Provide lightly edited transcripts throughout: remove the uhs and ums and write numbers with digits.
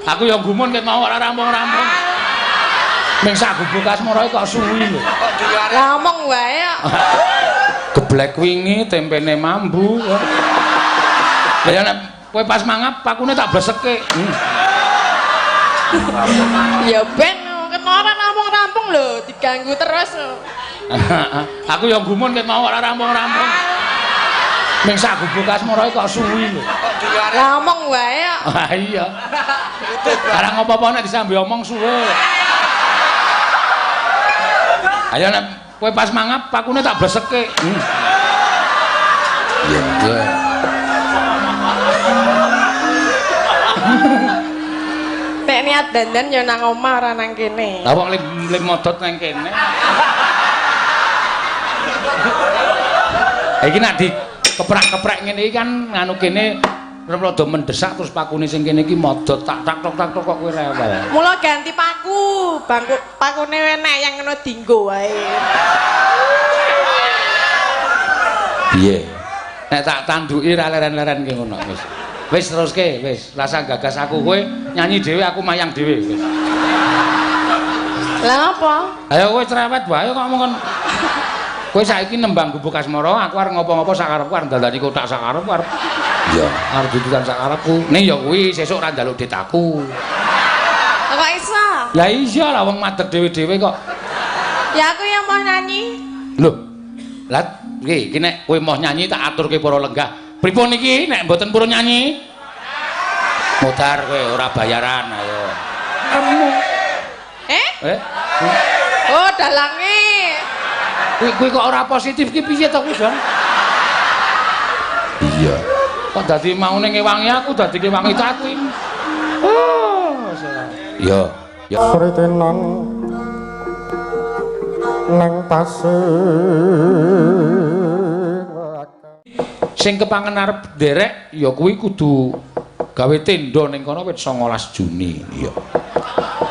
Aku yang gumun ket mau ora rampung-rampung. Ming sak gubuk asmara kok suwi lho. Lah ngomong wae kok. Geblek wingi tempene mambu. Lah ya nek kowe pas mangap pakune tak bleseke. Ya ben kenapa rampung-rampung lho, diganggu terus lho. Aku yang gumun ket mau ora rampung-rampung. Ming sak gubuk asmara kok suwi lho. Lah ngomong wae kok. Ah iya. Barang apa-apa nek disambi omong suwe. Ayo nek kowe pas mangap pakune tak bleseke. Iya, iya. Nek niat dandan ya nang omah ora nang kene. Lah wong lim modot nang kene. Iki nek di keprak-keprek ngene iki kan nganu kene rada mendesak terus pakune sing kene iki modot tak tok kok kowe rewel. Mula ganti paku, bangku pakune enek yang ngono dinggo wae. Piye? Nek tak tanduki ra leren-leren ki ngono wis. Wis teruske, wis. Rasa gagas aku kowe nyanyi dhewe aku mayang dhewe wis. Lah apa? Ayo kowe cerewet wae kok ngomong kowe saiki nembang gubuk asmara, aku arep ngopo-ngopo sak karepku arep dandani kotak sak karepku arep. Iya, arep dudukan sak karepku. Ning ya kuwi sesuk ra njaluk dit aku. Kok iso? Lah iya lah wong madeg dhewe-dhewe kok. Ya aku yang mau nyanyi. Lho. Lah iki nek kowe mau nyanyi tak aturke para lenggah. Pripun iki nek mboten purun nyanyi? Mutar kowe ora bayaran ayo. Eh? Oh, dalange. Kuwi kok ora positif ki piye to kuwi, Jon? Iya. Kok dadi maune ngewangi aku dadi ngewangi Tatin. Oh, iya, ya. Pritenan nang tasih Sing kepangen arep derek ya kuwi kudu gawe tenda ning kono wit 19 Juni. Iya.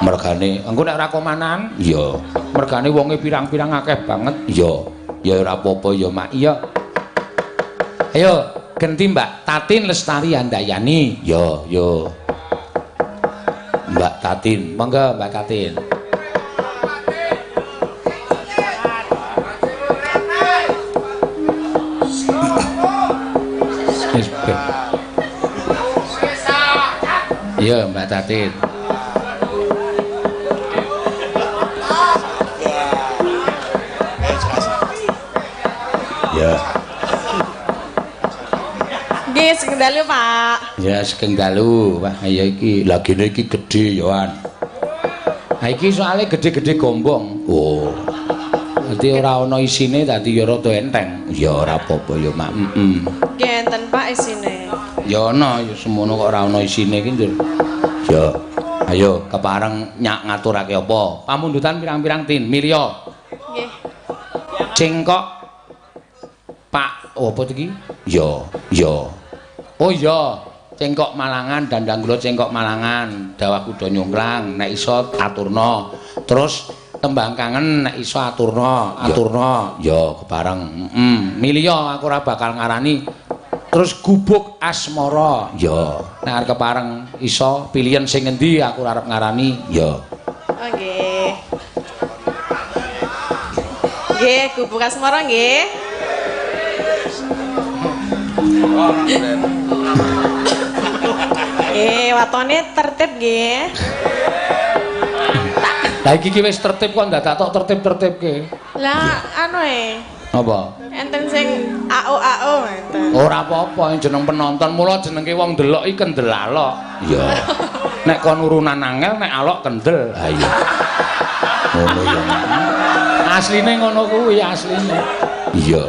Mergane engko nek ora komanan, iya. Mergane wonge pirang-pirang akeh banget. Iya. Ya ora apa-apa ya, Mak. Iya. Ayo, ganti Mbak Tatin Lestari Handayani. Yo, yo. Mbak Tatin, monggo Mbak Tatin. Iya, Mbak Tatin. Ya. Nggih, sing dalu, Pak. Ya, sing dalu, Pak. Ya iki, lagine iki gedhe, Yohan. Ha iki soalnya gedhe-gedhe gombong. Oh. Dadi ora ana isine dadi ya rada enteng. Ya ora apa-apa ya, Mak. Nggih, enten Pak isine. Ya ana, ya semono kok ora ana isine iki, Ndur. Ya. Ayo, kepareng ngaturake apa? Pamundutan pirang-pirang tin, Milya. Nggih. Cengkok Pak, oh, apa iki? Ya, ya. Oh iya, cengkok Malangan, dandang kula cengkok Malangan, dawah kuda nyungkrang, nek iso aturna. Terus tembang kangen nek iso aturna, aturna. Ya, kepareng. Milya aku ora bakal ngarani. Terus gubuk asmara. Ya, nek arep kepareng iso pilihan sing endi aku ora arep ngarani. Ya. Oh nggih. Nggih, gubuk asmara nggih. Watone tertib nggih. Lah iki ki wis tertib kok ndadak tok tertib-tertibke. Lah anu Apa? enten sing AO enten. Ora apa-apa jeneng penonton, mula jenenge wong ndelok iki kendel alok. Iya. Nek kon urunan angel nek alok kendel. Ha iya. Ngono ya. Asline ngono kuwi asline. Iya.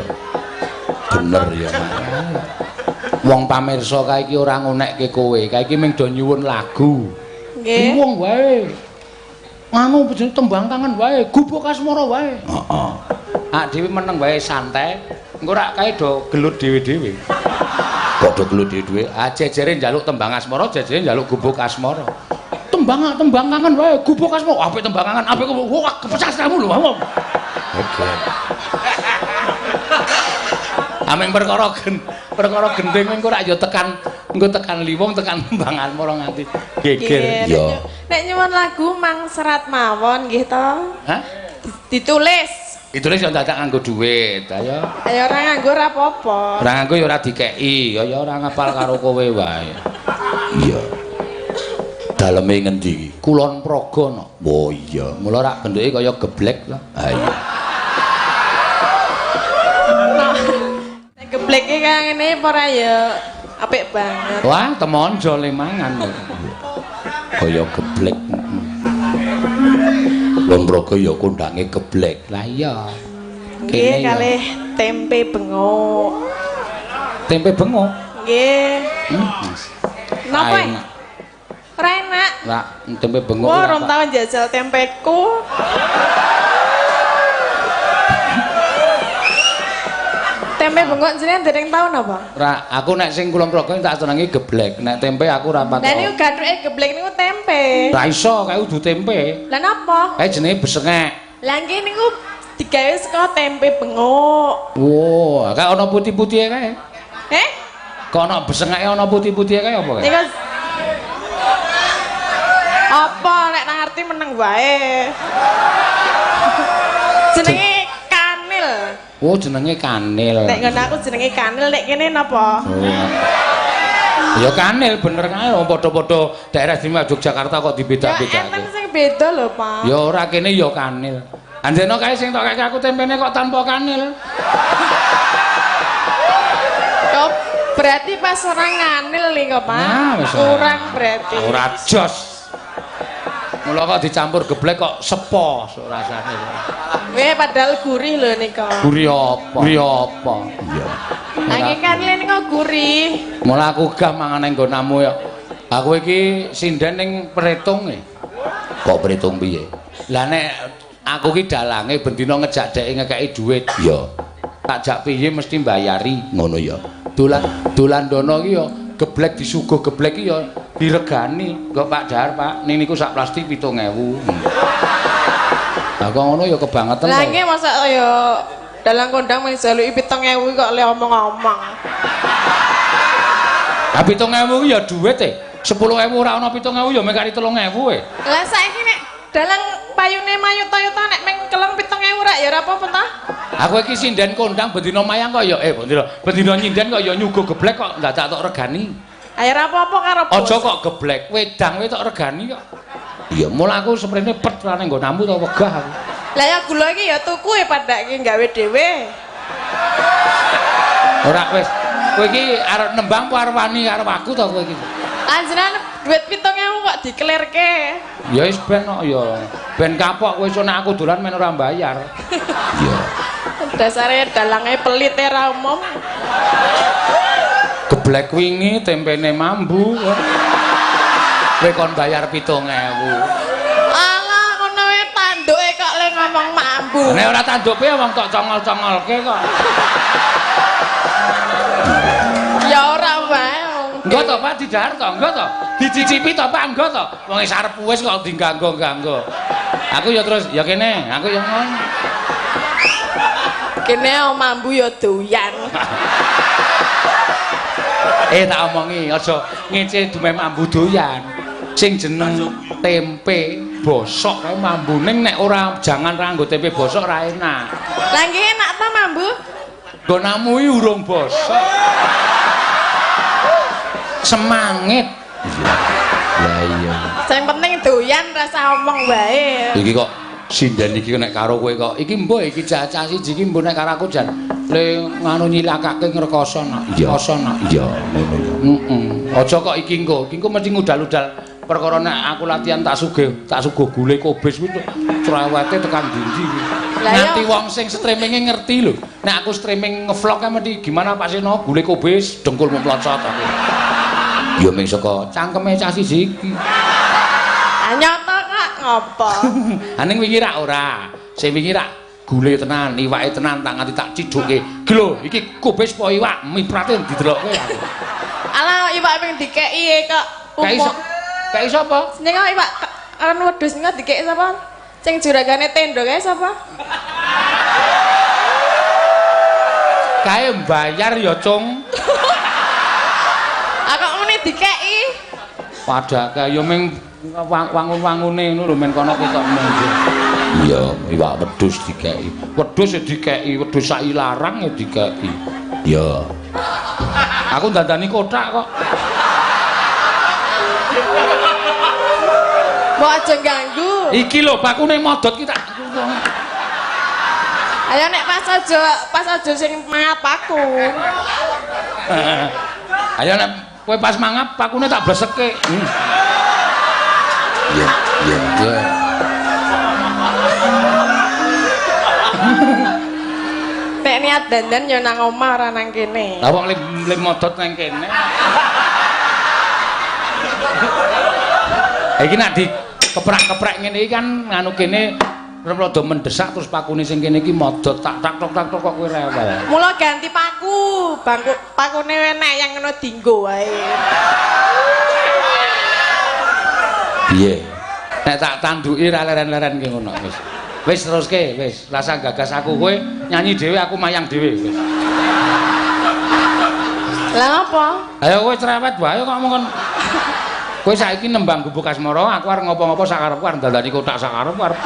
Bener ya, Mak. Wong pamirsa kae iki ora ngonekke kowe, kae iki mung do nyuwun lagu. Nggih. Wong wae. Nganu jeneng tembang kangen wae, gubuk asmara wae. Heeh. Ak dhewe meneng wae santai. Engko rak kae do gelut dhewe-dhewe. Kok do gelut dhewe-dhewe? Ah jejere njaluk tembang asmara, jejere njaluk gubuk asmara. Tembang kangen wae, gubuk asmara. Apik tembang kangen, apik wah kepecah kamu lho. Oke. Ameng perkara gendeng engko rak ya tekan engko tekan liwong tekan tembang asmara nganti Geger. Ya. Nek nyuwun lagu Mang Serat mawon nggih to. Hah? Ditulis. Ditulis yo dadak nganggo dhuwit. Ayo. Ayo ora nganggo ora apa-apa. Ora nganggo ya ora dikeki, ya ora ngapal karo kowe wae. Iya. Daleme ngendi iki? Kulon Praga no. Oh iya, mula rak bentuke kaya geblek to. Ha iya. Nek geblek iki kaya ngene apa ora ya apik banget. Wah, temon jole mangan. Kaya geblek. Kulon Praga ya kondange geblek. Lah iya. Nggih kalih tempe bengok. Tempe bengok. Nggih. Napa? Ora enak. Lah, tempe bengok. Wah, rom tau njajal tempeku. Tempe bengok jenengan dereng tau napa? Ora, aku nek sing Kulon Praga tak senengi geblek. Nek tempe aku ora patok. Lah niku gathuke geblek niku tempe. Lah iso kae kudu tempe. Lah napa? Kae jenenge besengek. Lah nggih niku digawe saka tempe bengok. Wow, kae ana putih-putihe kae. Kok ana besengeke ana putih-putihe kae apa kae? Niku apa nek nang ngerti meneng wae. Jenenge kanil. Oh, jenenge kanil. Nek ngono aku jenenge kanil, nek kene napa? Oh. Ya kanil bener kae padha-padha daerah istimewa Yogyakarta kok Ya dibeda-bedake. enten sing beda lho, Pak. Ya ora kene ya kanil. Anjene kae sing tok kake aku tempene kok tanpa kanil. Kok berarti pas orang nganil nih kok, Pak? Nah, wis kurang berarti. Ora jos. Mula kok dicampur geblek kok sepo rasane. Weh padahal gurih lho nika. Gurih apa? Gurih apa? Iya. Nanging kanil niku gurih. Mula aku gah mangan ning nggonamu ya. Aku iki sinden ning Pretung e. Kok Pretung piye? Lah nek aku ki dalange bendina ngejak dhek ngekeki dhuwit. Ya. Tak jak piye mesti mbayari, ngono ya. Dolan dono ki ya geblek disuguh geblek ki ya diregani. Kok Pak Dahar, Pak, ning niku sak plastik 7.000. Lah kok ngono ya kebangetan. Lah nggih masa ya dalang kondang mung jaluki 7.000 kok le omong-omong. Lah 7.000 ki ya dhuwit e. 10.000 ora ana 7.000 ya mek kari 3.000 e. Lah saiki nek dalang payune mayut-mayut nek meng keleng 7.000 ora ya ora apa-apa ta? Aku iki sinden kondang bendina mayang kok ya bendina nyinden kok ya nyuguh geblek kok dadak tok regani. Ayo ora apa-apa karo bos. Aja kok geblek wedang we tok regani kok. Iya, mula aku seprene pet ra ning nggonamu to wegah aku. Lah ya gula iki ya tuku e padake gawe dhewe. Ora wis, kowe iki arep nembang apa arep wani karo aku to kowe iki? Anjenan duit 7.000 kok dikelirke. Ya wis ben kok ya. Ben kapok kowe iso nek aku dolan men ora mbayar. Iya. Dasare dalange pelit e ra umum. Geblek wingi tempene mambu. Kowe kon bayar 7.000. Alah ngono wae tanduke kok le ngomong mambu. Nek ora tanduk piye wong tok congol-congolke kok. Ya ora wae. Engko to Pak didahar to, engko to. Dicicipi to Pak, engko to. Wong wis arep wis kok diganggo-ganggo. Aku ya terus ya kene, aku ya ngono. Kene mambu ya doyan. Tak omongi aja ngece dume mambu doyan. Sing jeneng tempe bosok kae mambune nek ora jangan ra nggo tempe bosok ra enak. Lah nggih enak ta mambu? Nggonamu iki urung bosok. Semangit. Lah iya. Sing penting doyan rasa omong wae. Iki kok sinden iki nek karo kowe kok iki mbok iki cacah siji iki mbok nek karo aku jan le nganu nyilakake ngrekoso nak. Iya. Koso nak. Iya, ngono ya. Aja kok iki engko mesti ngudal-udal perkara nek aku latihan tak sugih gule kobis kuwi cerewete tekan ndi iki. Nanti wong sing streaminge ngerti lho. Nek aku streaming ngevlog kan mesti gimana Pak Seno gule kobis dengkulmu mlocot aku. Ya mung saka cangkeme cah siji iki. Nyata kok ngopo? Aning wingi rak ora. Sing wingi rak gule tenan, iwake tenan tak nganti tak cidukke. Lho, iki kubis po iwak, miprate didelokke aku. Alah iwak ping dikeki kok. Kae sapa? Ning iwak aran wedhus niku dikeki sapa? Sing juragane tenda kae sapa? Kae mbayar ya, Cung. Aku muni dikeki. Padake ya ming wangun-wangune ngono lho men kono ketok men. Iya, iwak wedhus dikeki. Wedhus ya dikeki, wedhus sak ilarang ya dikeki. Ya. Aku ndandani kothak kok. Mbok aja ganggu. Iki lho bakune modot ki tak. Ayo nek pas aja sing mangap aku. Ayo nek kowe pas mangap pakune tak bleseke. Iya, iya, iya. Nek niat dandan ya nang omah ora nang kene. Lah wong lim modot nang kene. Iki nek di keprak-keprak ngene iki kan nganu kene rada mendesak terus pakune sing kene iki modot tak tok kok kowe rewel. Mula ganti paku, pakune enek yang ngono dinggo wae. Piye? Nek tak tanduki ra leren-leren ki ngono wis. Wis teruske, wis. Rasa gagas aku kowe nyanyi dhewe aku mayang dhewe wis. Lah apa? Ayo kowe cerewet wae kok ngomong. Kowe saiki nembang Gubuk Asmara, aku arep ngopo-ngopo sak karepku arep ndandani kothak sak karepku arep.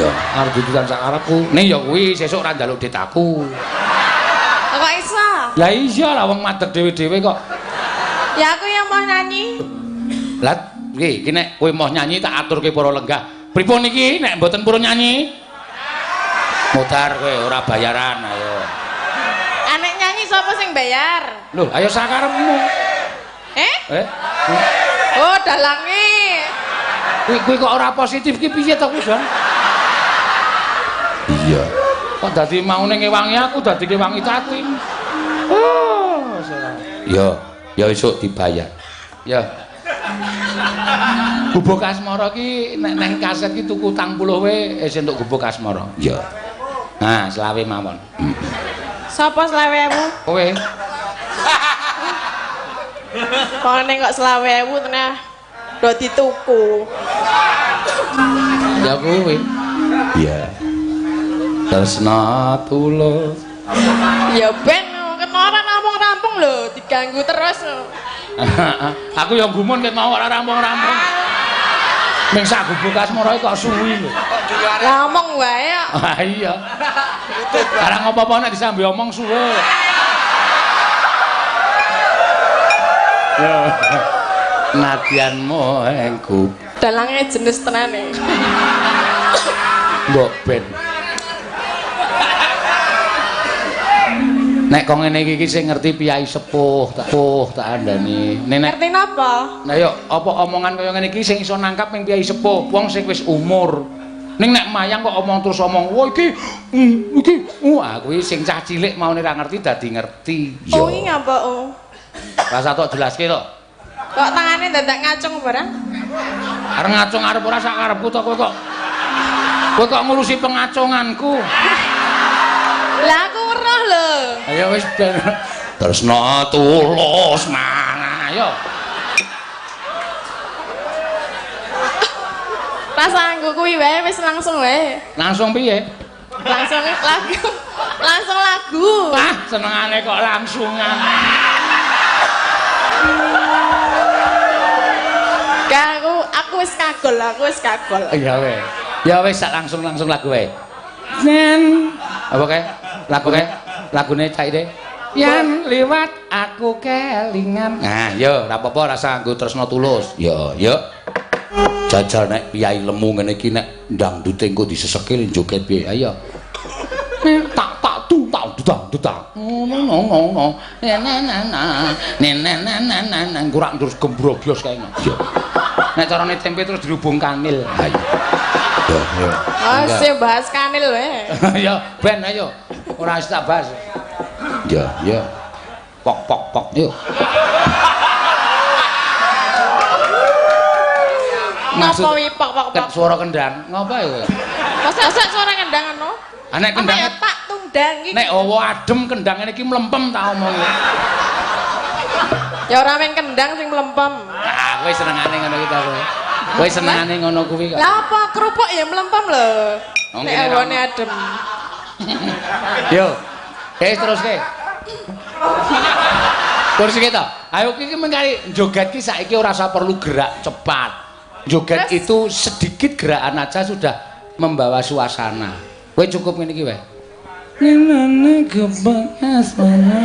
Iya, arep dudukan sak karepku. Ning ya kuwi sesuk ra njaluk dit aku. Kok iso? Lah iya lah wong madeg dhewe-dhewe kok. Ya aku yang mau nyanyi. Lah iki nek kowe mau nyanyi tak aturke para lenggah. Pripun iki nek mboten purun nyanyi? Mutar kowe ora bayaran ayo. Anek nyanyi sapa sing bayar? Lho, ayo sak karepmu. Oh, dalange. Kuwi kok ora positif ki piye to kuwi, Jon? Iya. Kok dadi maune ngewangi aku dadi ngewangi cacing. Oh, ya, ya esuk dibayar. Ya. Gubuk Asmara ki nek nang kaset ki tuku 80 wae isih entuk Gubuk Asmara. Ya. Nah, selawe mawon. Sapa 20.000? Kowe. Kok ning kok 20.000 tenah do dituku. Ya kowe. Iya. Tresna tulus. Ya ben kenoran rampung-rampung lho, diganggu terus. Aku yang gumun ket mau ora rampung-rampung. Ming sak Gubuk Asmara kok suwi lho. Lah omong wae kok. Ah iya. Karang apa-apa nek disambi omong suwe. Ya. Nadyanmu engku. Dalange jenis tenane. Mbok ben. Nek kok ngene iki sing ngerti piyai sepuh, tak andani. Nek Ngerti napa? nah yo apa omongan kaya ngene iki sing iso nangkap ning piyai sepuh, wong sing wis umur. Ning nek mayang kok omong terus omong, "Wah iki wah kuwi sing cah cilik maune ra ngerti dadi ngerti." Oh, iki ngapa oh? Rasa tok jelaske to. Kok tangane dadak ngacung barang? Arep ngacung arep ora sak karepku to kowe kok. Kowe kok ngurusi pengacunganku. Lah aku weruh lho. Ayo wis ben. Tresna tulus mana ayo. Rasangku kuwi wae wis langsung wae. Langsung piye? Langsung lagu. Langsung lagu. Ah, senengane kok langsungan. Aku wis kagol. Iya weh. Ya wis sak langsung lagu wae. Nen. Apa kae? Lagu kae? Lagune cah iki. Yen liwat aku kelingan. Nah, yo ora apa-apa rasa nggo tresna tulus. Yo, yo. Jajal nek piyai lemu ngene iki nek ndangdute engko disesekil joget piye. Ayo. Tak dudang. No. Nenenenenenen kurang terus gembrobyos kae. Yo. Nek carane tempe terus dirubung kanil. Ayo. Yo. Oh, sing bahas kanil wae. Ya, ben ayo. Ora wis tak bahas. Ya. Pok. Yo. Ngapa wi pok. Suara kendang. Ngapa ya kowe? Masa suara kendang ngono? Ah nek kendang ya tak tundang iki. nek hawa adem kendang iki mlempem ta omonge. Ya ora men kendang sing mlempem. Ah, kowe senengane ngono iki ta kowe. Kowe senengane ngono kuwi kok. Lah apa kerupuk ya mlempem lho. Wong Nek kene hawane adem. Yo. Terus ke. Kursi kita. Ayo iki mengkari joget ki saiki ora usah perlu gerak cepat. Joget itu sedikit gerakan aja sudah membawa suasana. Kowe cukup ngene iki wae. Nenane kebekas mana.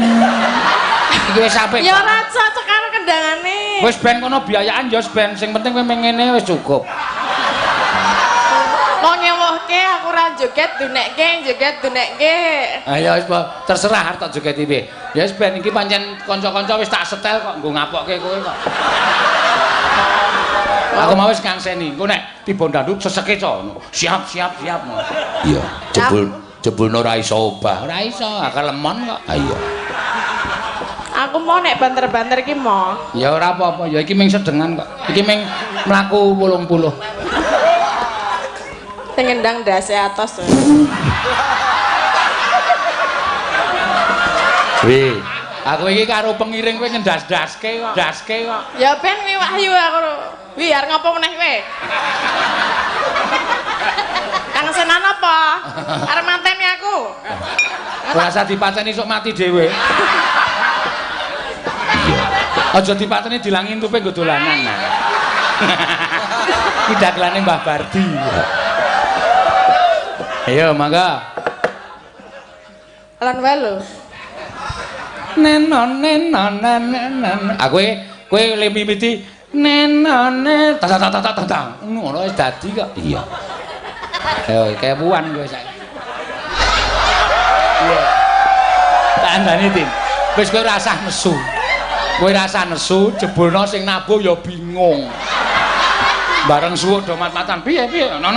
Iki wis sampe. Ya ora cocok karo kendangane. Wis ben kono biayaan ya ben sing penting kowe ngene wis cukup. Kok nyewohke aku ora joget dunekke. Ya wis terserah arep tak joget piye. Ya wis ben iki pancen kanca-kanca wis tak setel kok nggo ngapokke kowe kok. Aku mau wis ngangseni. Engko nek tiba ndanduk seseke ngono. Siap. Iya, jebulno ora iso obah. Ora iso, akal lemon kok. Ha iya. Aku mau nek banter-banter iki mau. Ya ora apa-apa, ya iki ming sedengan kok. Iki ming mlaku 80. Sing ngendang dase atos. Wih, aku iki karo pengiring kowe ngendas-daske kok. Daske kok. Ya ben wi wahyu aku. Wi arep ngopo meneh kowe? Kang senan apa? Arep manteni aku. Ora usah dipateni sok mati dhewe. Aja dipateni dilangi tupe nggo dolanan. Ki dagelane Mbah Bardi. Ayo, mangga. Lan wae lho. Nenon. Aku kowe le mimiti nenone tata. Ngono wis dadi kok. Iya. Ayo kepuan kowe saiki. Iya. Tak andani Tin. Wis kowe rasah nesu. Kowe rasah nesu jebulno sing nabuh ya bingung. Bareng suwuk do mat-matan piye? Nang.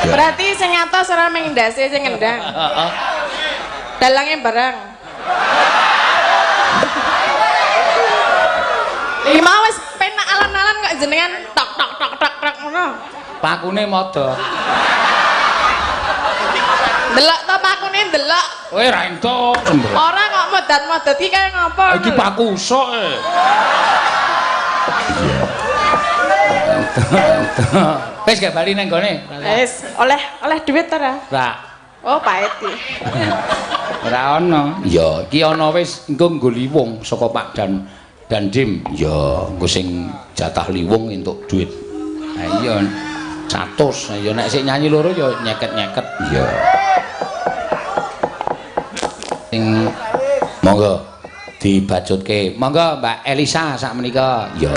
Berarti sing atos ora ming ndase sing ngendang. Heeh. Dalange bareng. Iki mau wis penak alan-alan kok jenengan tok ngono. Pakune modho. Delok to pakune delok. Kowe ra entuk. Ora kok modat-modat iki kaya ngopo? Iki paku sok e. Wis gak bali nang gone. Wis, oleh duit ta ora? Ra. Oh, pahit iki. Ora ana. Ya, iki ana wis engko nggo liwung saka Pak Dandim. Ya, engko sing jatah liwung entuk duit. Ha iya. 100. Ya nek sing nyanyi loro ya nyeket-nyeket. Ya. Sing monggo dibajutke. Monggo Mbak Elisa sak menika. Ya.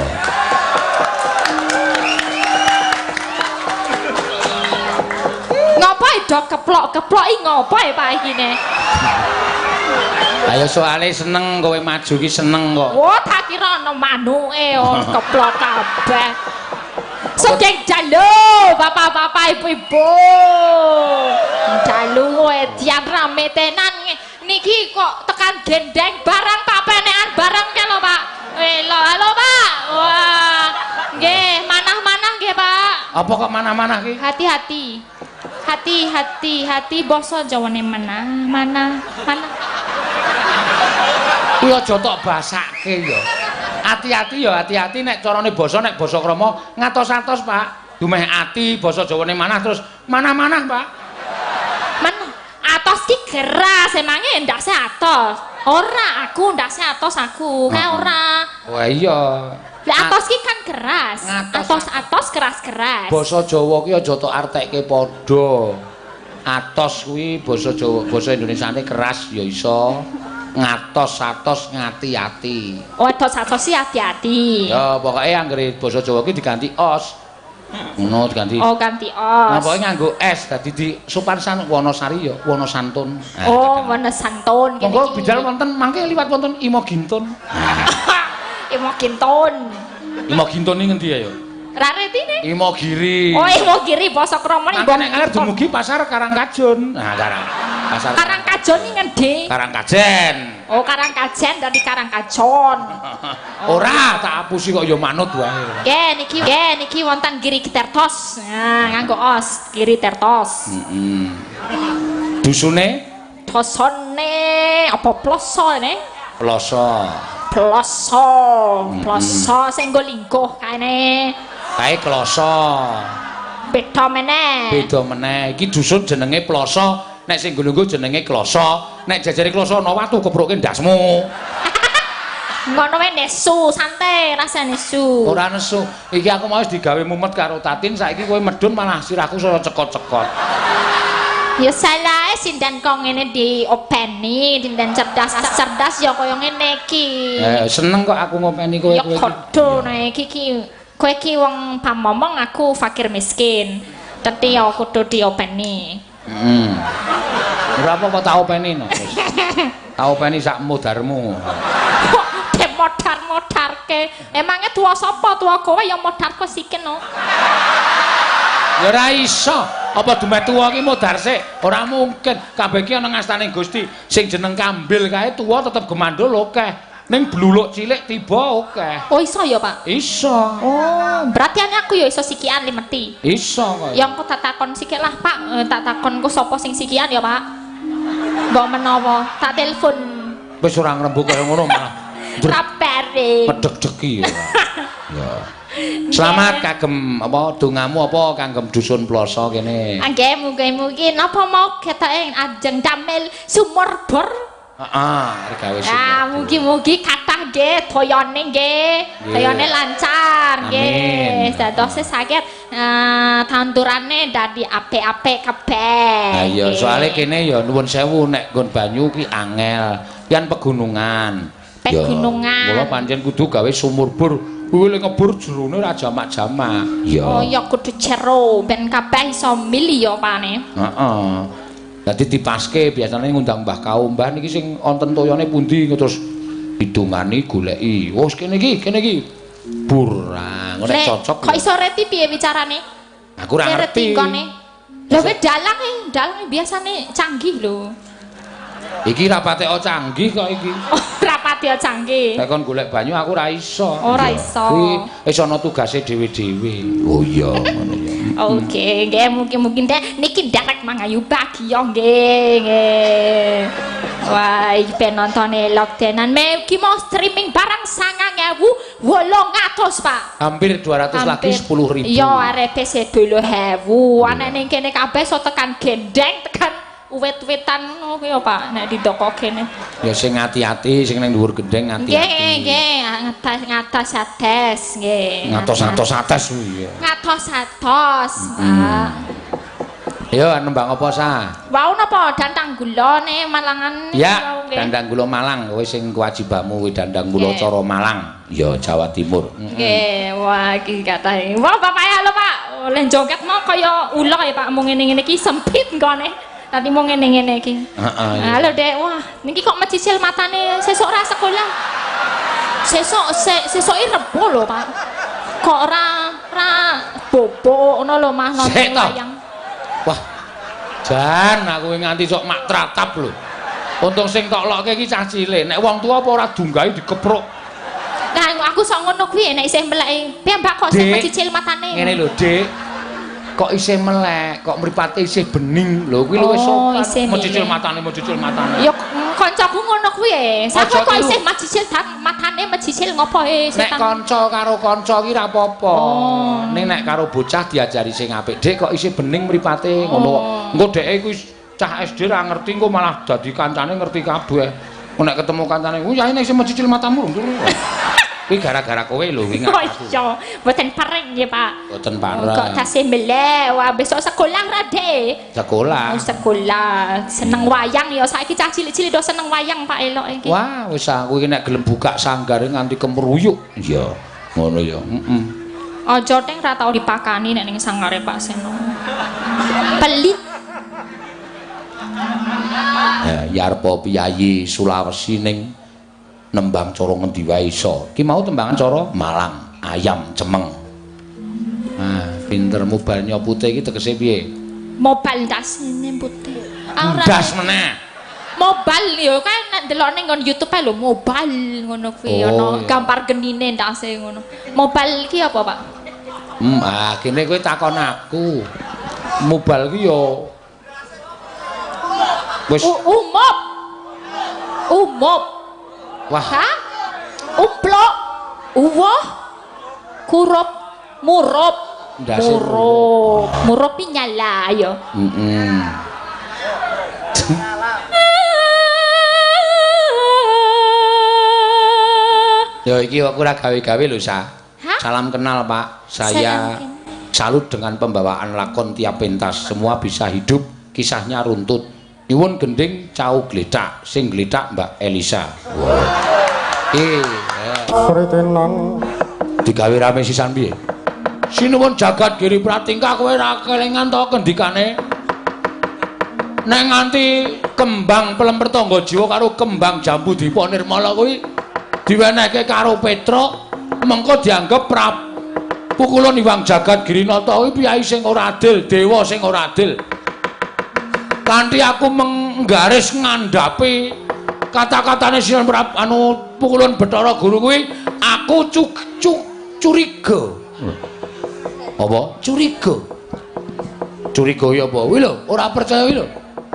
Dok keplok ngopo ya Pak iki ne? Ayo soalnya seneng kowe maju ki seneng kok. Wah, tak kira ana manuke keplok kabeh. Sugeng jalu, bapak-bapak ibu-ibu. Jalu kowe dian rame tenan niki kok tekan gendeng barang Pak penekan barang ke lho Pak. Halo Pak. Wah, nggih, manah-manah nggih Pak. Apa kok manah-manah ki? Hati basa Jawane mana. Kuwi aja tok basake ya. Hati-hati nek carane basa nek basa krama ngatos-atos Pak. Dumeh ati basa Jawane manah terus manah-manah Pak. Atos ki keras emange ndase atos. Ora aku ndase atos aku. Kae ora. Wah iya. Lah atos ki kan keras. Atos keras-keras. Basa Jawa ki aja tok artekke padha. Atos kuwi basa Jawa, basa Indonesiane keras ya iso. Ngatos-atos ngati-ati. Oh, atos si hati-hati. Ya pokoke anggere basa Jawa ki diganti os. Ngono diganti. Oh, ganti os. Nah, pokoke nganggo es dadi di Suparsan Wonosari ya, Wonosantun. Nah, oh, Wonosantun kene. Monggo bidal wonten mangke liwat wonten Imo Gintun. Imo Gintun. Imo Gintun iki ngendi ya? Raretine? Imo Giri. Oh, Imo Giri basa krama iki. Nek arep dumugi pasar Karangkajon. Nah, pasar Karangkajon iki ngendi? Karangkajen. Oh, Karangkajen dari Karangkajon. Ora, tak apusi kok ya manut wae. Nggih, niki wonten Giri Tertos. Nah, nganggo os, Giri Tertos. Dusune? Dosone apa ploso ne? Ploso sing nggo lingkuh kaene. Kae kloso. Beda meneh. Iki dusun jenenge Ploso. Nek sing nggo jenenge kloso, nek jajare kloso ana watu kepruke ndasmu. Ngono wae nesu, santai rasane nesu. Ora nesu. Iki aku mau wis digawe mumet karo Tatin, saiki kowe medun malah sirahku saya cekot-cekot. Ya salah sindan kok ngene diopeni, sindan cerdas ya kaya ngene iki. Seneng kok aku ngopeni kowe. Ya kodho nek iki kowe iki wong pamomong, aku fakir miskin. Dadi ya kudu diopeni. Ora apa-apa tak openi no. Tak openi sak modarmu. Modar-modarke. Emangnya tua sapa? Tua kowe ya modarku siken no. Ya ora iso. Apa dume tuwa ki modar sik? Ora mungkin. Kabeh ki ana ngastane Gusti. Sing jeneng kambil kae tuwa tetep gemandul akeh. Ning bluluk cilik tiba akeh. Oh iso ya, Pak? Iso. Oh, berarti aku ya iso sikian limeti. Iso kok. Ya engko tak takon sikik lah, Pak. Tak takon ku sapa sing sikian ya, Pak. Mbok menawa tak telepon. Wis ora ngrembug kaya ngono malah. Rapere. Medeg-degi ya. Ya. Selamat kagem apa dongamu apa kagem dusun Ploso kene. Nggih, mugi-mugi napa mau ketoke ajeng damel sumur bor. Heeh, regawe sumur. Ah, mugi-mugi kathah nggih toyone nggih. Toyone lancar nggih. Dados saged tandurane dadi apik-apik kabeh. Ha iya, soalé kene ya nuwun sewu nek nggon banyu ki angel. Pian pegunungan. Pegunungan. Mula pancen kudu gawe sumur bor. Kuwi lek ngebur jerone ora jamak-jamak. Ya. Oh ya kudu jero ben kabeh iso mili ya pane. Heeh. Dadi dipaske biasane ngundang Mbah Kau. Mbah niki sing wonten toyone pundi terus didungani goleki. Wes kene iki. Burang, nek cocok. Kok iso reti piye bicarane? Aku ora ngerti. Lha kowe dalang biasane canggih lho. Iki rapate canggih kok iki. Rapate canggih. Nek kon golek banyu aku ora iso. Ora iso. Kuwi wis ana tugase dhewe-dhewe. Oh iya, ngono ya. Oke, nggih mungkin niki ndarek mangayu bahagia nggih. Wah, iki penonton elok tenan. Iki mau streaming barang 9.800, Pak. Hampir 200 lagi 10.000. Iya, arepe 10.000. Ana ning kene kabeh so tekan gendeng, tekan uwet-wetan ngono ya, Pak. Nek di toko kene. Ya sing ati-ati, sing nang dhuwur gendeng ati-ati. Nggih, ngatos ates, nggih. Ngatos kuwi ya. Ngatos, Pak. Ya, nembang apa sa? Wau napa dandang gula ne Malangan ya, dandang gula Malang, kowe sing kewajibanmu kuwi dandang gula cara Malang, ya Jawa Timur. Nggih, wah iki katahe. Wah, Bapak halo, Pak. Oleh joget mau kaya ula ya, Pak. Mung ngene-ngene iki sempit nggone. Tadi mau ngene-ngene iki. Heeh. Halo, Dek. Wah, niki kok mecicil matane sesuk ra sekolah. Sesuk Rebo lho, Pak. Kok ora bobo ngono lho, Mas, nonton wayang. Wah, jan aku nganti sok mak tratap lho. Untung sing tok lokke iki cah cilik. Nek wong tuwa apa ora dunggahi dikepruk. Nah, aku sok ngono kuwi nek isih meleki. Piyambak kok sing mecicil matane. Ngene lho, Dik. Kok isih melek, kok mripate isih bening. Lho kuwi luwih sopan. Mecicil matane. Ya kancaku ngono kuwi. Sampe kok isih mecicil matane mecicil ngopo Nek setan. kanca karo kanca ki ra apa-apa. Ning nek karo bocah diajari sing apik, Dik kok isih bening mripate ngono. Engko dheke kuwi cah SD ra ngerti engko malah dadi kancane ngerti kabeh. Nek ketemu kancane, "Ya nek isih mecicil matamu." Kuwi gara-gara kowe lho wingi. Oh iya, mboten pareng nggih, Pak. Mboten pareng. Kok tasih melek, wah besok sekolah ra, Dek. Sekolah. Oh, sekolah. Seneng wayang ya, saiki cah cilik-cilik do seneng wayang, Pak elok iki. Wah, wis aku iki nek gelem buka sanggare nganti kemruyuk. Iya, ngono ya. Heeh. Aja teng ra tau dipakani nek ning sanggare Pak Seno. Pelit. Ya arep piyayi Sulawesi ning nembang cara ngendi wae iso. Ki mau tembangan cara Malang, ayam cemeng. Nah, pintermu bal nyopute iki tegese piye? Mobal dasine putih. Das meneh. Mobal yo kan nek delok ning YouTube ae lho mobal ngono kuwi ana gambar genine ndase ngono. Mobal ki apa, Pak? Kene kowe takon aku. Mobal ki yo wis umop. Wah. Hah? Uplok. Uwoh. Kurup. Murup. Murup. Murup nyala ya. Ya iki aku ora gawe-gawe lho, Sa. Hah? Salam kenal, Pak. Saya salut dengan pembawaan lakon tiap pentas. Semua bisa hidup, kisahnya runtut. Nyuwun gending cau gletak, sing gletak Mbak Elisa. Sritenan Digawe rame sisan piye? Sinuwun jagat Giri Pratingkah kowe ra kelingan to kendikane. Nek nganti kembang Pelemper Tangga Jiwa karo kembang Jambu Dipa Nirmala kuwi diwenehke karo Petruk, mengko dianggep pukulan Hyang Jagat Girinata kuwi piyai sing ora adil, dewa sing ora adil. Kanthi aku menggaris ngandhapi kata-katane Sinan pukulan Bathara Guru kuwi aku curiga. Apa? Curiga. Curiga ya apa? Kuwi lho, ora percaya kuwi lho.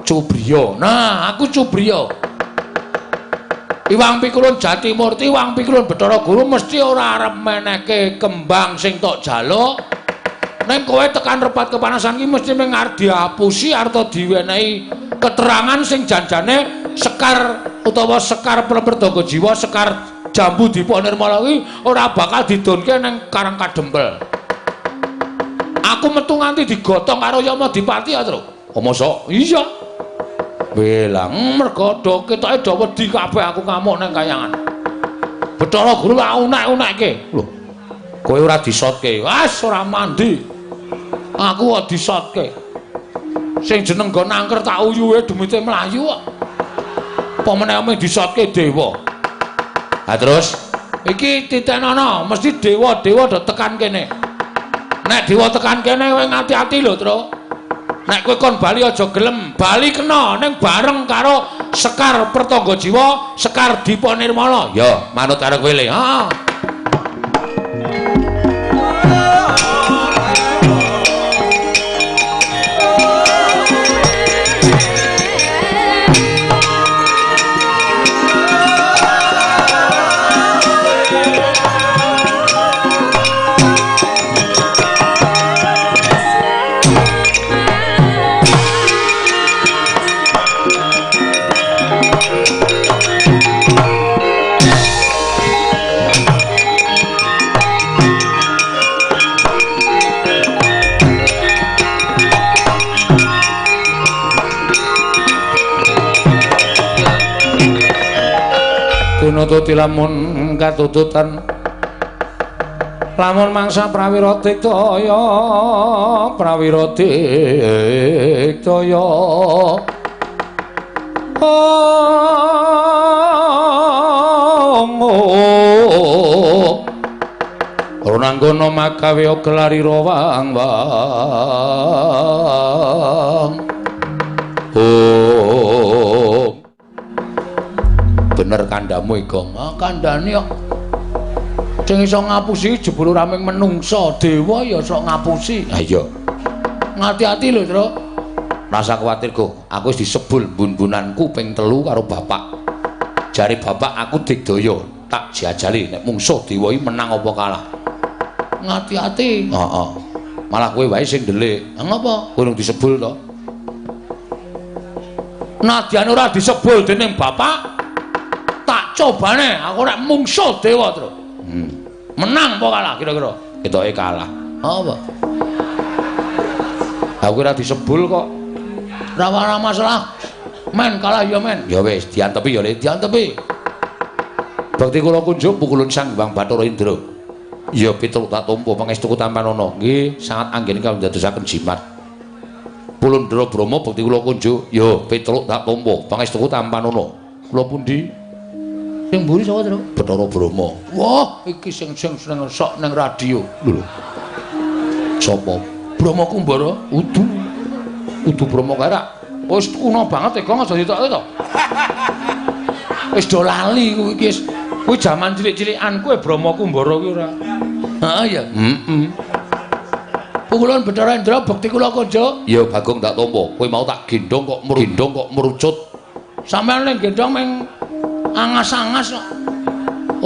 Cubriya. Nah, aku Cubriya. Iwang Pikulun Jatimurti, Iwang Pikulun Bathara Guru mesti ora arep menehke kembang sing tok jaluk. Nek kowe tekan repat kepanasan iki mesti mung arep diapusi arep diwenehi keterangan sing janjane Sekar utawa Sekar Pelemper Tangga Jiwa, Sekar Jambu Dipa Nirmala kuwi ora bakal didonke ning Karang Kadempel. Aku metu nganti digotong karo Yama Dipati ya, Tru. Oh, mosok? Iya. Belang mergo do ketoke do wedi kabeh aku ngamuk nang kayangan. Bathara Guru unek-unekke. Lho. Kowe ora disotke. Wes ora mandi. Aku kok disotke. Sing jeneng nggon angker tak uyuhe demite mlayu kok. Apa meneh ame disotke dewa. Ha terus iki titenono mesti dewa-dewa do tekan kene. Nek dewa tekan kene kowe ngati-ati lho, Tru. Nek kowe kon bali aja gelem, bali kena ning bareng karo Sekar Pertangga Jiwa, Sekar Dipa Nirmala. Ya, manut karo kowe le. Heeh. Nututi lamun katututan lamun mangsa prawira diktaya Runanggono magawe gelari rawang bener kandamu Igong. Kandhane kok sing iso ngapusi jebul raming menungsa, dewa ya sok ngapusi. Ha iya. Ngati-ati lho, Tru. Rasa kuwatir, Go. Aku wis disebul mbun-mbunanku ping 3 karo bapak. Jare bapak aku digdaya, tak jajali nek mungsuh dewa iki menang apa kalah. Ngati-ati. Heeh. Malah kowe wae sing ndelik. Ngapa? Kowe disebul to? Nadyan ora disebul dening bapak, cobane aku nek mungsuh dewa, Tru. Menang apa kalah kira-kira? Ketoke kalah. Apa? Aku ora disebul kok. Ora masalah. Men kalah ya men. Ya wis diantepi ya diantepi. Bakti kula kunjuk pukulun Sang Hyang Bathara Indra. Ya pitruk tak tampa pangestuku Tampanana. Nggih, sangat anggen kawula ndadosaken jimat. Pulundra Brahma bakti kula kunjuk, ya pitruk tak tampa pangestuku Tampanana. Kula pundi? Sing mburi sapa, Tru? Bathara Brahma. Wah, iki sing seneng sok ning radio. Lho. Sapa? Brahma Kumbara? Udu Brahma Karak. Wis kuno banget Kong aja ditokke to. Wis do lali kuwi iki. Kuwi jaman cilik-cilikan kowe Brahma Kumbara kuwi ora. Heeh ya. Pukulan Bathara Indra bekti kula konjo. Ya Bagong tak tampa. Kowe mau tak gendong kok merucut. Sampeyan ning gendong meng angas-angas kok.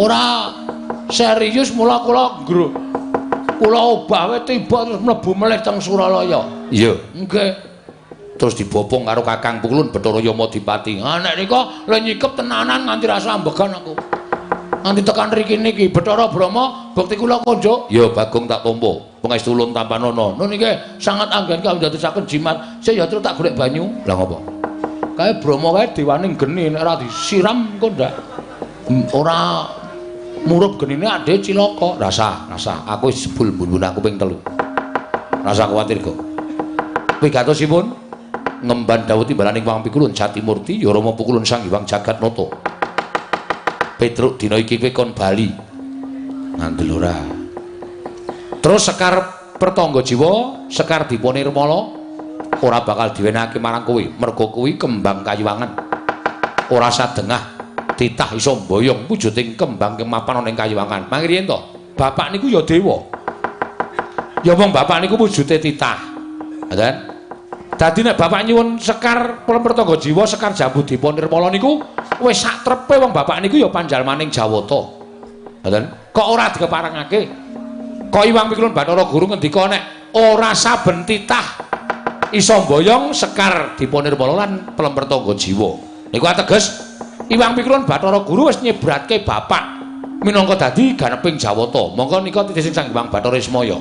Ora serius mula kula obah wae tiba terus mlebu melih teng Suralaya. Iya, nggih. Terus dibopong karo Kakang Pukulun Bathara Yama Dipati. Ah nek nika lho nyikep tenanan nganti rasa ambegan aku. Nanti tekan riki niki Bathara Brahma bekti kula konjuk. Ya Bagong tak tampa. Pangestu ulun Tampanana. Nun niki sangat anggen kawula dadosaken jimat. Saya ya terus tak golek banyu. Lah ngopo? Kae Brahma kae dewaning geni nek ora disiram engko ndak ora murup genine ade cilaka. Rasa. Aku wis jebul mbun aku ping 3. Rasa kuwatir kok. Wigatosipun ngemban dawuh timbalaning Wang Pikulun Jatimurti ya Rama Pukulun Sang Hyang Jagatnata. Petruk dina iki kowe kon bali. Ngandel ora. Terus Sekar Pertangga Jiwa, Sekar Dipanirmala ora bakal diwenehake marang kowe. Merga kuwi kembang kayuwangan. Ora sadengah titah iso mboyong wujuding kembang kemapan ana ing kayuwangan. Mangriyen to, bapak niku ya dewa. Ya wong bapak niku wujude titah. Ngoten. Dadi nek bapak nyuwun Sekar Pertangga Jiwa, Sekar Jambu Dipanirmala niku wis sak trepe wong bapak niku ya panjalmaning Jawata. Ngoten. Kok ora dikeparengake? Kok Iwang Pikulun Bathara Guru ngendika nek ora saben titah iso mboyong Sekar Dipanirmala lan Pertangga Jiwa. Niku ateges Iwang Pikulun Bathara Guru wis nyebratke bapak minangka dadi ganeping Jawata. Monggo nika titising Sang Hyang Bathara Ismaya.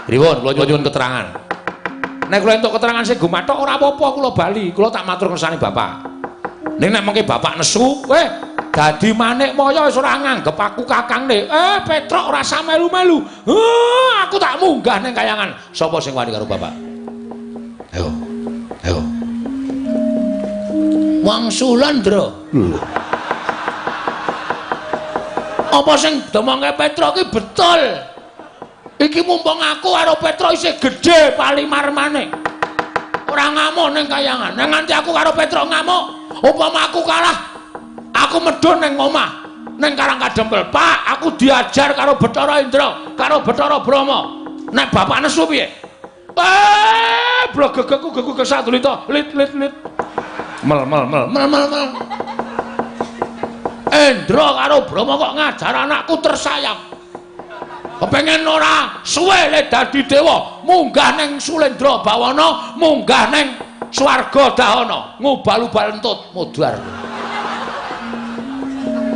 Riwon kula nyuwun keterangan. Nek kula entuk keterangan sing gumathok ora apa-apa kula bali. Kula tak matur kersane bapak. Ning nek mengke bapak nesu, dadi manik maya wis ora nganggep aku kakangne. Petruk ora usah melu-melu. Aku tak munggah ning kayangan. Sapa sing wani karo bapak? Ayo. Wangsulan, Ndra. Apa sing domongke Petruk iki betul? Iki mumpung aku karo Petruk isih gedhe palimarmane. Ora ngamuk ning kayangan. Nek nganti aku karo Petruk ngamuk, upama aku kalah, aku medhun ning omah, ning Karang Kadempel. Pak, aku diajar karo Bathara Indra, karo Bathara Brahma. Nek bapak nesu piye? Blogegku geku kesadulita, lit. Mel. Indra karo Brahma kok ngajar anakku tersayang. Kepengen ora suwe le dadi dewa, munggah ning Sulendra Bawana, munggah ning Swarga Dahana, ngubal-ubal entut mudhar.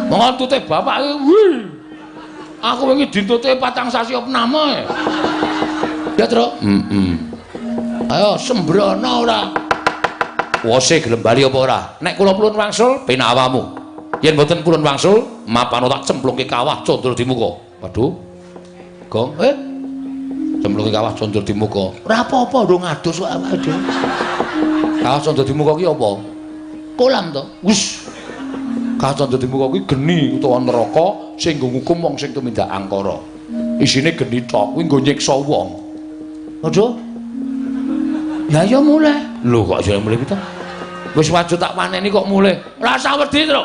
Ngontute bapak iki, aku wingi dintute 4 sasi opname. Ya, Tru? Ayo sembrono ora? Wose gelem bali apa ora? Nek kula pulun wangsul penak awamu. Yen mboten pulun wangsul, mapan tak cemplungke kawah condro di muka. Waduh. Gong, cemplungke kawah condro di muka. Ora apa-apa ndung ngadus kok awake dhewe. Kawah condro di muka ki apa? Kolam to. Wis. Kawah condro di muka ki geni utawa neraka sing nggo ngukum wong sing tumindak angkara. Isine geni tok, kuwi nggo nyiksa wong. Aduh. Ya mulai. Lho kok jare mulai pita? Wis wajib tak paneni kok mulai. Rasa wedi, Tru.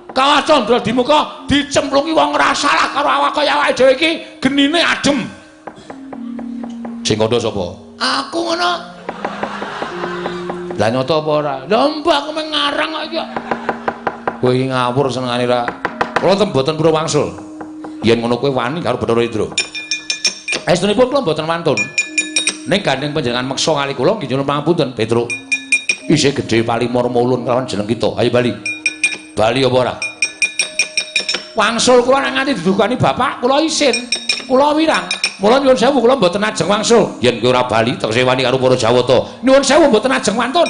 Kawah Candra di muka dicemplungi wong ora salah karo awak kaya awake dhewe iki genine adem. Sing kandha sapa? Aku ngono. Lah nyata apa ora? Lah mbak aku meng ngarang kok iki. Kowe iki ngawur senengane ra. Kula mboten purun wangsul. Yen ngono kowe wani karo Bathara Indra. Estunipun kula mboten wantun. Ning gandeng panjenengan meksa kali kula nggih nyuwun pangapunten, Petruk. Isih gedhe Palimurma ulun kelawan jeneng kita. Ayo bali. Bali apa ora? Wangsul kula nek nganti didukani bapak, kula isin. Kula wirang. Mula nyuwun sewu kula mboten ajeng wangsul. Yen kowe ora bali tekse wani karo para Jawata. Nyuwun sewu mboten ajeng wantun.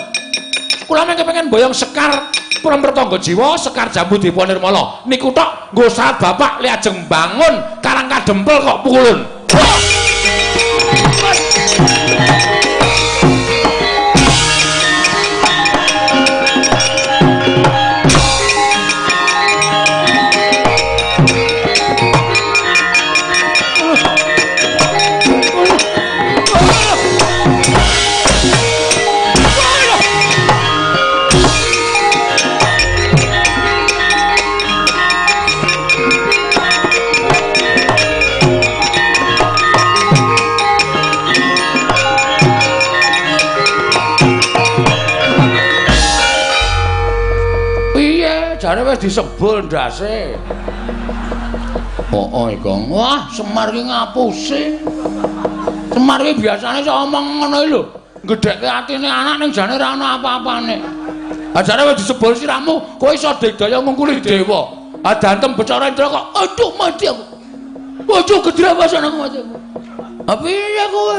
Kula mengke pengen boyong Sekar Pertangga Jiwa, Sekar Jambu Dipanirmala. Niku tok nggo saat bapak li ajeng bangun Karang Kadempel kok pukulun. Jare wis disebul ndase. Gong. Wah, Semar ki ngapusi. Semar ki biasane sok omong ngono lho. Gedhekke atine anak ning jane ora ana apa-apane. Lah jare wis disebul siramu, kowe iso digdaya ngungkuli dewa. Adantem Bathara Indra kok aduh mati aku. Waduh gedrawasan aku mati aku. Piye kowe?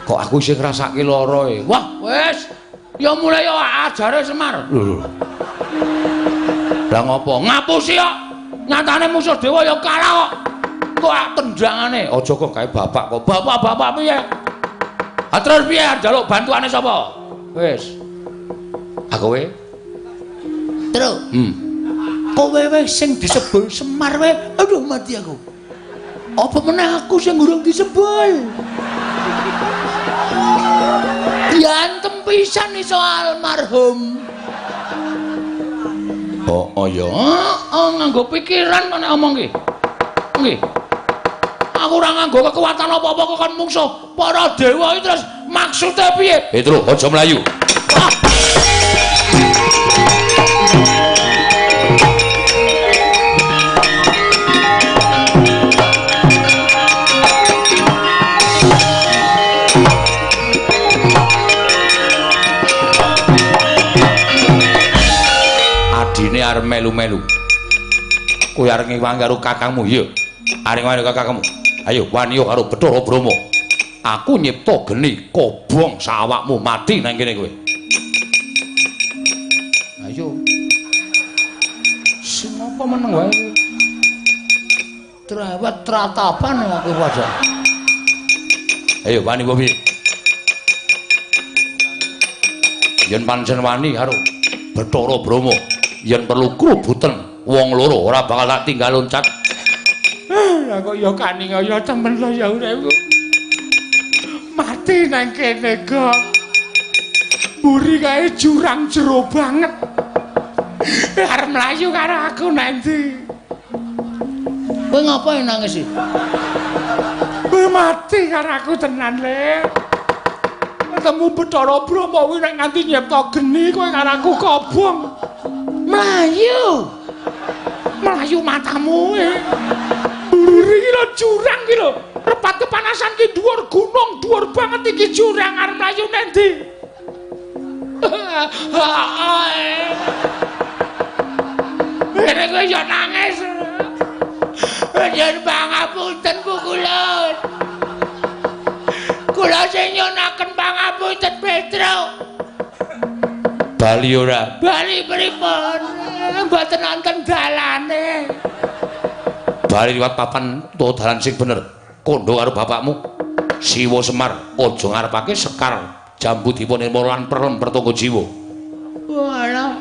Kok aku sing ngrasake lara e. Wah, wis. Ya mulai ya ajare Semar. Lho. Lah ngopo? Ngapusi kok. Nyatane musuh dewa ya kalah kok. Kok tendangane aja kok gawe bapak kok. Bapak piye? Ha terus piye njaluk bantuane sapa? Wis. Aku kowe. Terus. Kowe wis sing disebul Semar wae. Aduh mati aku. Apa meneh aku sing urung disebul? Diantem pisan iso almarhum. Oh ya, nganggo pikiran kok nek omong ki. Nggih. Aku ora nganggo kekuatan apa-apa kok kon mungsuh para dewa iki terus maksude piye? Petro, aja mlayu. Adine arep melu-melu. Kowe arep ngiwang karo kakangmu, iya. Arep ngiwang karo kakangmu. Ayo wani karo Bathara Brahma. Aku nyipta geni kobong sawakmu mati nang kene kowe. Ayo. Sing apa meneng wae kowe. Trawat tratapan aku wajah. Ayo wani kowe. Yen pancen wani karo Bathara Brahma. Yen perlu krubuten wong loro ora bakal tak tinggal loncat. Lah kok ya kaningaya temen lho ya uripku. Mati nang kene kok. Buri kae jurang jero banget. Arep mlayu karo aku nanti. Kowe ngapain nangis iki? Kowe mati karo aku tenan le. Ketemu Bathara Brahma kuwi nek nganti nyipta geni kowe karo aku kobong. Melayu matamu buri iki lho jurang iki lho repat kepanasan ki dhuwur gunung dhuwur banget iki jurang arep mlayu nang ndi kowe yo nangis yen pangapunten Bu kula sing nyonaken pangapunten Petro bali ora bali pripun mboten wonten dalane bali liwat papan utawa dalan sing bener kandha karo bapakmu Siwa Semar aja ngarepake Sekar Jambu dipun ilmu lan perlem pertunggu jiwa walah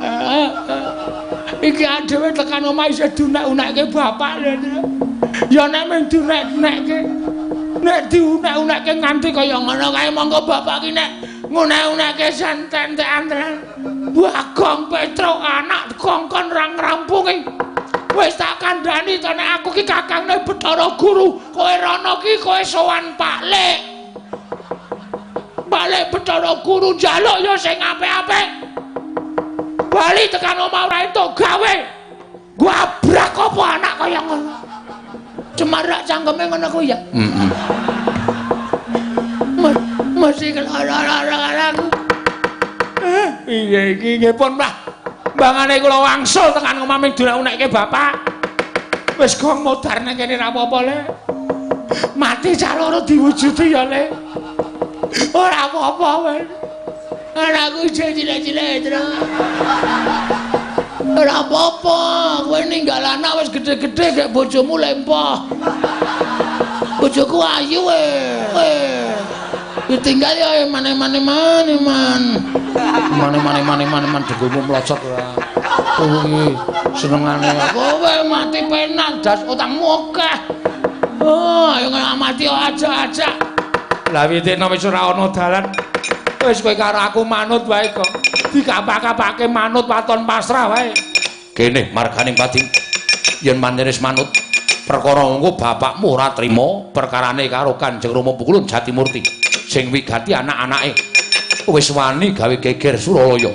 iki dhewe tekan omah isih dunek-unekke bapak ya nek mung dunek-unekke nek diunek-unekke nganti kaya ngono kae monggo bapak ki nek ngunek-unekke santen-santen Bagong Petro anak kongkon rang rampungi wis tak kandhani to nek aku ki kakangne Bathara Guru kowe rono ki kowe sowan Pak Lek Bathara Guru njaluk ya sing apik-apik bali tekan omah ora entuk gawe gabrak apa anak kaya ngono cemarak cangkeme ngono kuwi ya mesti lara-lara iya iki nggih pun Mbah mbangane kula wangsul tekan omah ming dunek-unekke bapak wis gong modar nang kene ra apa-apa le mati cah loro diwujudi ya le ora apa-apa wis anakku cilik-cilik terus ora apa-apa kowe ninggal anak wis gedhe-gedhe gek bojomu lempoh bojoku ayu ditinggal ya mane-mane man degomu mlocot ora kowe senengane kowe mati penak das utangmu akeh ayo mati aja lah witekno wis ora ana dalan wis kowe karo aku manut wae kok dikapak-kapake manut waton pasrah wae kene marganing pati yen manjenis manut perkara engko bapakmu ora trima perkarane karo Kanjeng Rama Pukulun Jatimurti sing wigati anak-anake wis wani gawe geger Suralaya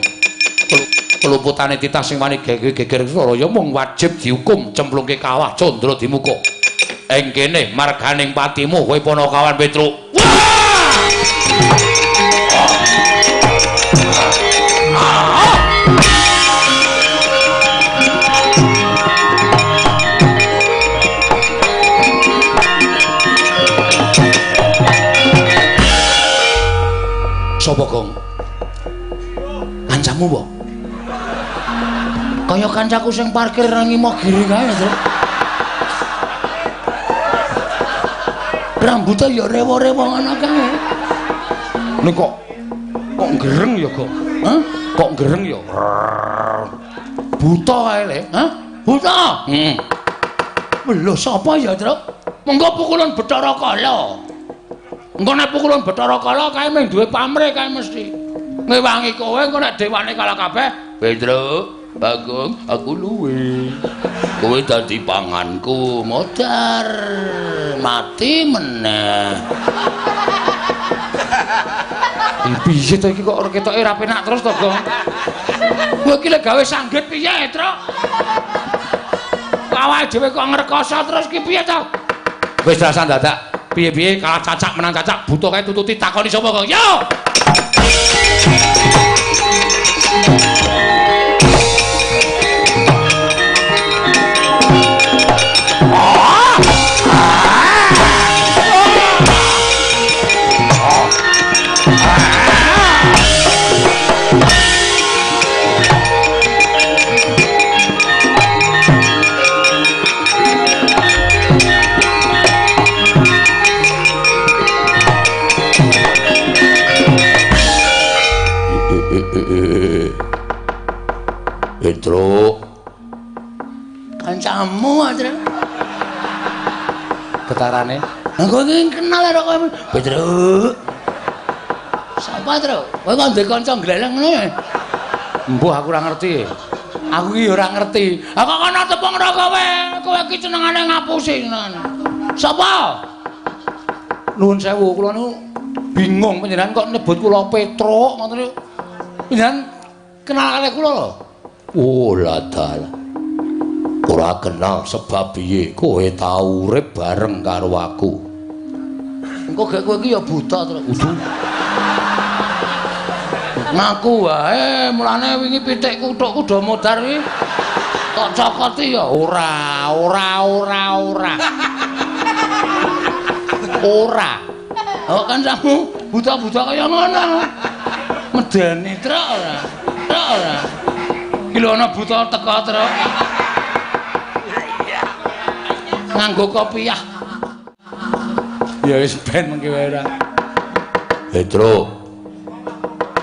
peluputane titah sing wani geger Suralaya mung wajib dihukum cemplungke kawah Candra Dimuka ing kene marganing patimu kowe Panakawan Petro Sapa, Gong? Kancamu apa? Kaya kancaku sing parkir nang Imo Giri kae, Tru. Rambutnya ya rewo-rewo ngono kae. Nek kok gereng ya, Gong? Hah? Kok gereng ya? Buta kae le, hah? Buta. Lho sapa ya, Tru? Mengko pukulan Bathara Kala. Engko nek pukulan Bathara Kala kae mung duwe pamrih kae mesti. Ngewangi kowe engko nek dewane kalah kabeh, Pedro, Bagong, aku luwe. Kowe dadi panganku, modar. Mati meneh. Piye to iki kok ora ketoke ra penak terus to, Gong? Kowe iki lek gawe sanggit piye, Tru? Awake dhewe kok ngrekoso terus ki piye to? Wis dasan dadak. Piye-piye kalah cacak menang cacak buta kae tututi takoni sapa, Gong? Yo! Pedro, kancamu Pedro. Getarane. Aku iki kenal karo kowe. Pedro. Sapa, Tru? Kowe kok ndek kanca gleleng ngene? Mbuh aku ora ngerti. Aku iki ora ngerti. Aku kono tepung karo kowe. Kowe iki senengane ngapusi. Sapa? Nuwun sewu, kula niku bingung panjenengan kok nyebut kula Petro ngoten niku. Panjenengan kenal karo kula lho. Oh ladal. Ora kenal sebab piye kowe tau urip bareng karo aku. Engko gek kowe iki ya buta to, Udu. Ngaku wae, mulane wingi pitik kuthuk kuda modar iki tok cokoti ya ora. Oh kan kamu buta-buta kaya ngono. Medeni truk ora. Iki lho ana buta teko truk. Nganggo kopiah. Ya wis ben mengki wae ora. Petro.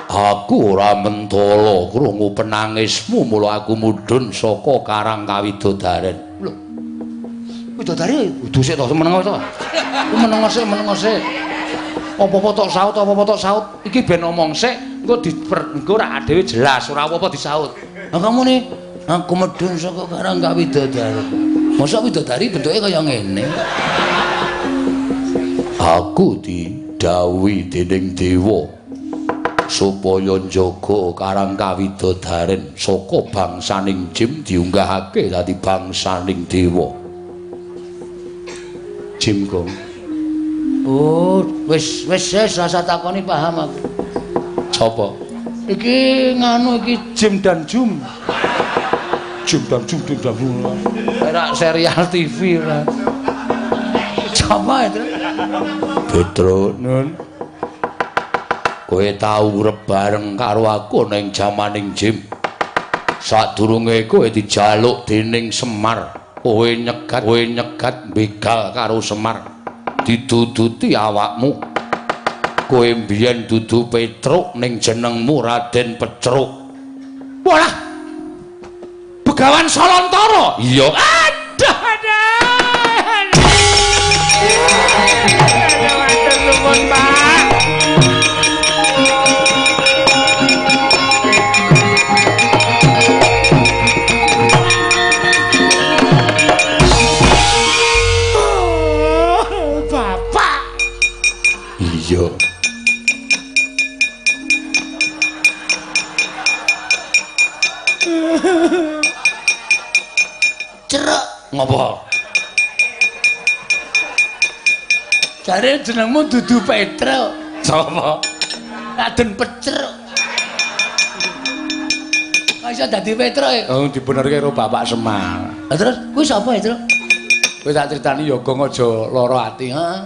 Aku ora mentala krungu penangismu mula aku mudhun saka Karang Kawidodaren. Lho. Widodari udu sik to meneng to. Meneng sik. Apa-apa tok saut. Iki ben omong sik, engko ora dhewe jelas, ora apa-apa disaut. Lah kamu nih, aku medun saka Karang Kawidodaren. Mosok widodari bentuke kaya ngene. Aku didhawuhi dening dewa supaya njaga Karang Kawidodaren saka bangsaning jim diunggahake dadi bangsaning dewa. Jim Gong. Oh, wis rasa takoni paham aku. Sapa? Iki nganu iki Jim dan Jum. Jim dan Jum. Kayak serial TV lah. Sapa itu? Petro Nun. Kowe tau urip bareng karo aku ning jamaning Jim. Sadurunge kowe dijaluk dening Semar, kowe nyegat begal karo Semar. Dituduti awakmu. Kowe mbiyen dudu Petruk ning jenengmu Raden Pecruk. Walah. Begawan Salontara. Iya. Aduh. Matur nuwun, Pak. Bapak. Iya. Cerek ngopo? Jare jenengmu dudu Petro. Sapa? Raden Pecruk. Kok iso dadi Petro e? Oh, dibenerke karo Bapak Semar. Lah terus kuwi sapa ya, Tru? Kowe tak critani ya Gong aja lara ati, ha.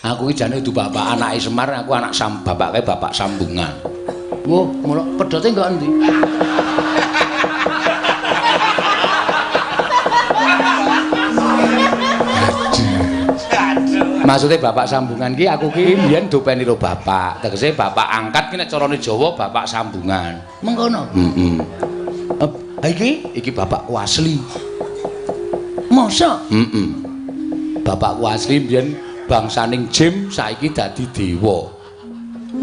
Aku iki jane dudu bapak anake Semar, aku anak bapake bapak sambungan. Wo, mulak pedote enggak endi? Maksudnya bapak sambungan ki aku ki mbiyen dopeni karo bapak. Tegese bapak angkat ki nek carane Jawa bapak sambungan. Mengkono. Heeh. Iki bapakku asli. Masa? Heeh. Bapakku asli mbiyen bangsaning jim saiki dadi dewa.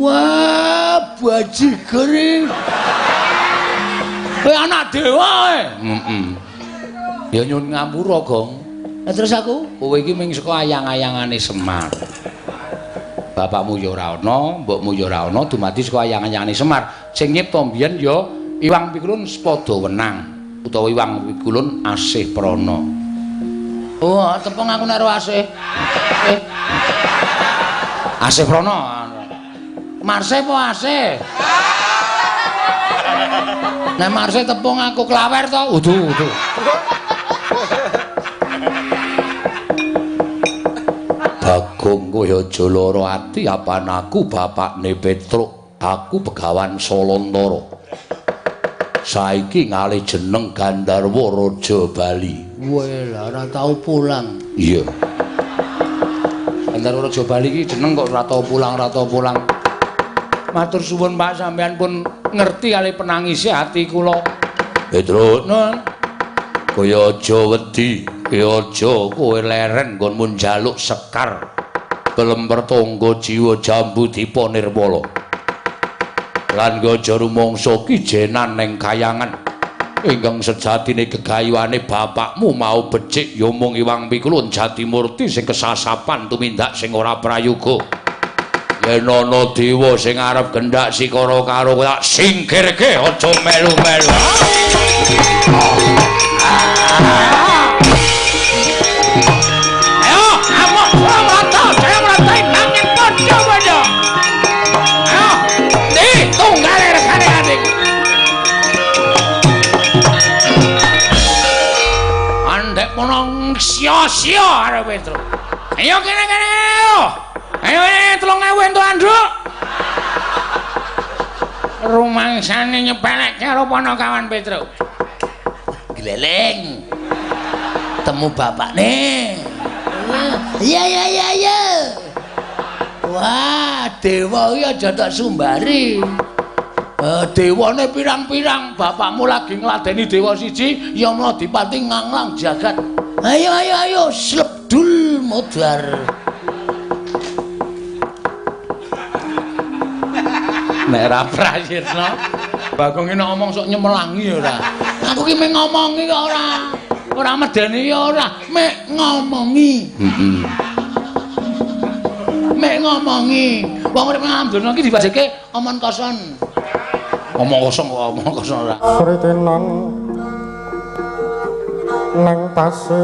Wah, bajigur iki. Anak dewa e. Heeh. Ya nyun ngapura, Gong. Nah, terus aku, kowe iki mung saka ayang-ayangane Semar. Bapakmu ya ora ana, mbokmu ya ora ana, dumadi saka ayang-ayangane Semar. Sing nyipta mbiyen ya Iwang Pikulun Sepada Wenang utawa Iwang Pikulun Asih Prana. Oh, tepung aku nek Asih. Asih Prana. Marse apa Asih? Nek Marse tepung aku klawer to. Udu. Bagong kowe aja lara ati apan aku bapakne Petruk, aku Begawan Salantara. Saiki ngalih jeneng Gandharwa Raja Bali. Weh, ora tau pulang. Iya. Gandharwa Raja Bali iki jeneng kok ora tau pulang. Matur suwun Pak sampean pun ngerti kali penangise ati kula. Petruk, kaya aja wedi. Aja kowe leren nggonmu njaluk sekar kelemper tangga jiwa jambu dipa nirmala lan aja rumangsa kijenan ning kayangan ingkang sejatine gegayuhane bapakmu mau becik ya mung Iwang Pikulun Jatimurti sing kesasapan tumindak sing ora prayoga yen ana dewa sing arep gendhak sikara karo kowe tak singkirke aja melu-melu. Sia-sia arep Petruk. Ayo kene ayo. Ayo 3.000 entuk anduk. Rumangsane nyepelek karo Panakawan Petruk. Gleleng. Temu bapakne. Iya. Wah, dewa iki aja tak sumbari. Dewane pirang-pirang, bapakmu lagi ngladeni dewa siji, ya mula dipati nganglang jagat. Ayo, slebdul modar. Nek ra prayitna, Bagong iki nek ngomong sok nyemelangi ya ora. Aku ki mek ngomongi kok ora. Ora medeni ya ora, mek ngomongi. Heeh. Mek ngomongi. Wong urip nang donya iki dibajeke omong kosong. Omong kosong ora. Sritenan nang tasih